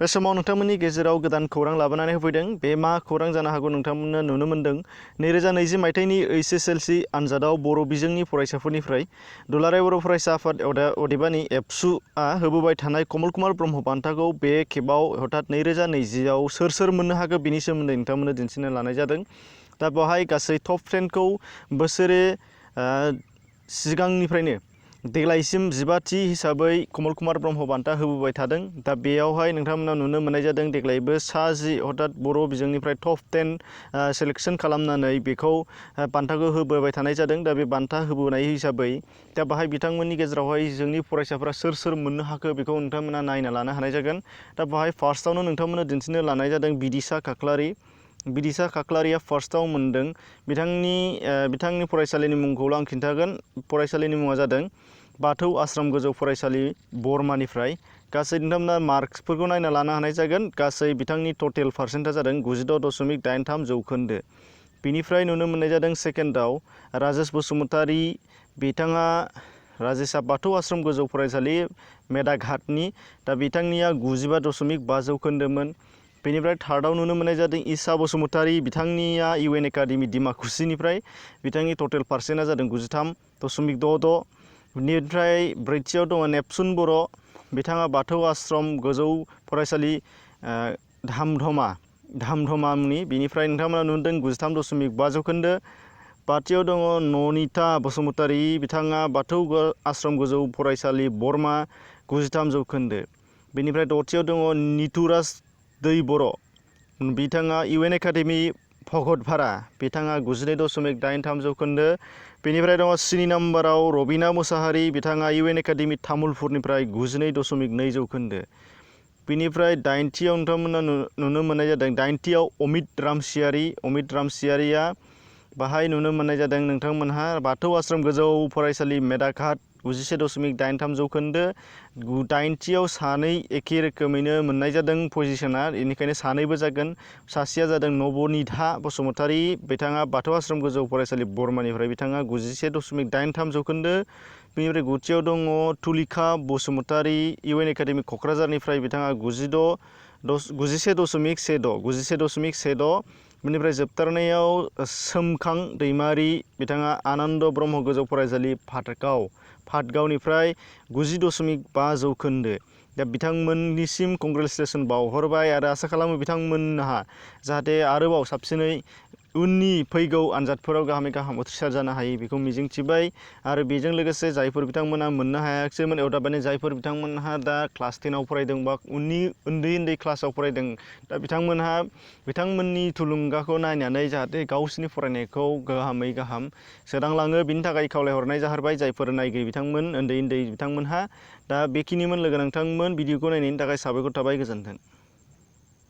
बे समाव नोंथांमोननि गेजेराव गोदान खौरां लाबोनानै होफैदों। बे मा खौरां जानो हागौ नोंथांमोननो नुनो मोन्दों। 2020 मायथाइनि HSLC आनजादाव बर' बिजोंनि फरायसाफोरनिफ्राय दुलाराय बर' फरायसा आफाद अदेबानि एबसुआ होबोबाय थानाय कमल कुमार ब्रह्म बान्थाखौ बे खेबाव हथात 2020आव सोर मोननो हागौ बिनि सोमोन्दै नोंथांमोननो दिन्थिनो लानाय जादों। दा बेवहाय गासै टप 10खौ बोसोरे सिगांनिफ्रायनो देग्लायसिम 15थि हिसाबै कमल कुमार ब्रह्म बान्था होबोबाय थादों। दा बेयावहाय नोंथांमोना नुनो मोननाय जादों देग्लायबो 10 हथात बर' बिजोंनिफ्राय टप 10 सेलेक्सन खालामनानै बेखौ बान्थाखौ होबोबाय थानाय जादों। दा बे बान्था होबोनाय हिसाबै दा बाहाय बिथांमोननि गेजेरावहाय जोंनि फरायसाफोरा सोर मोननो हाखो बेखौ नोंथांमोना नायना लानो हानाय जागोन। दा बाहाय फार्स्टआवनो नोंथांमोना दिन्थिनो लानाय जादों बिदिसा खाख्लारि। बिदिसा खाख्लारिया फार्स्टआव मोनदों। बिथांनि फरायसालिनि मुंखौल' आं खिन्थागोन। फरायसालिनि मुङा जादों बाथौ आश्रम गोजौ फरायसालि बरमानिफ्राय। गासै नोंथांमोना मार्क्सफोरखौ नायना लानो हानाय जागोन। गासै बिथांनि टटेल पार्सेन्टआ जादों 96.83 जौखोन्दो। बिनिफ्राय नुनो मोननाय जादों सेकेन्डआव राजेश बसुमतारी। बिथाङा राजेशआ बाथौ आश्रम गोजौ फरायसालि मेदाघाटनि। दा बिथांनिया 95.5 जौखोन्दोमोन। बेनिफ्राय थार्डआव नुनो मोननाय जादों इसा बसुमतारी। बिथांनिया UN एकाडेमि डिमाकुसिनिफ्राय। बिथांनि टटेल पार्सेन्टआ जादों 93.66। बेनिफ्राय ब्रैथियाव दङ नेपसुन बर'। बिथाङा बाथौ आश्रम गोजौ फरायसालि धामधमानि। बिनिफ्राय नोंथांमोना नुदों 93.5 जौखोन्दो। बाथियाव दङ ननिता बसुमतारी। बिथाङा बाथौ आश्रम गोजौ फरायसालि बरमा 93 जौखोन्दो। बेनिफ्राय दथियाव दङ नितुराज दै बर'। बिथाङा UN एकाडेमि भगतपारा। बिथाङा 92.83 जौखोन्दो। बेनिफ्राय दङ 3 नाम्बाराव रबिना मुसाहारि। बिथाङा UN एकाडेमि तामुलपुरनिफ्राय 92.2 जौखोन्दो। बेनिफ्राय 9थियाव नोंथांमोना नुनो मोननाय जादों 9थियाव अमित रामसियारि। अमित रामसियारिया बाहाय नुनो मोननाय जादों नोंथांमोनहा बाथौ आश्रम गोजौ फरायसालि मेदाघाट 91.83 जौखोन्दो। 9थियाव सानै एखे रोखोमैनो मोननाय जादों पजिशना, बेनिखायनो सानैबो जागोन। सासेया जादों नबनिधा बसुमतारी। बिथाङा बाथौ आश्रम गोजौ फरायसालि बरमानिफ्राय। बिथाङा 91.83 जौखोन्दो। बेनिफ्राय 9थियाव दङ तुलिका बसुमतारी। UN एकाडेमि क'क्राझारनिफ्राय। बिथाङा 91.16। बेनिफ्राय जोबथारनायाव सोमखां दैमारि। बिथाङा आनन्द ब्रह्म गोजौ फरायसालि पाटगावनिफ्राय 90.5 जौखोन्दो। दा बिथांमोननिसिम कंग्रेचुलेसन बावहरबाय आरो आसा खालामो बिथांमोनहा जाहाथे आरोबाव साबसिनै उननि फैगौ आनजादफोराव गाहामै गाहाम उथ्रिसार जानो हायो बेखौ मिजिंथिबाय। आरो बेजों लोगोसे जायफोर बिथांमोना मोननो हायाखैमोन अदेबानि जायफोर बिथांमोनहा दा क्लास 10आव फरायदों बा उन्दै क्लासाव फरायदों, दा बिथांमोनहा बिथांमोननि थुलुंगाखौ नायनानै जाहाथे गावसोरनि फरायनायखौ गाहामै गाहाम सोदांलाङो बिनि थाखाय खावलायहरनाय जाहरबाय। जायफोर नायगिरि बिथांमोन उन्दै बिथांमोनहा। दा बेखिनिमोन लोगो नोंथांमोन। भिडिअखौ नायनायनि थाखाय साबायखर थाबाय। गोजोन्थों।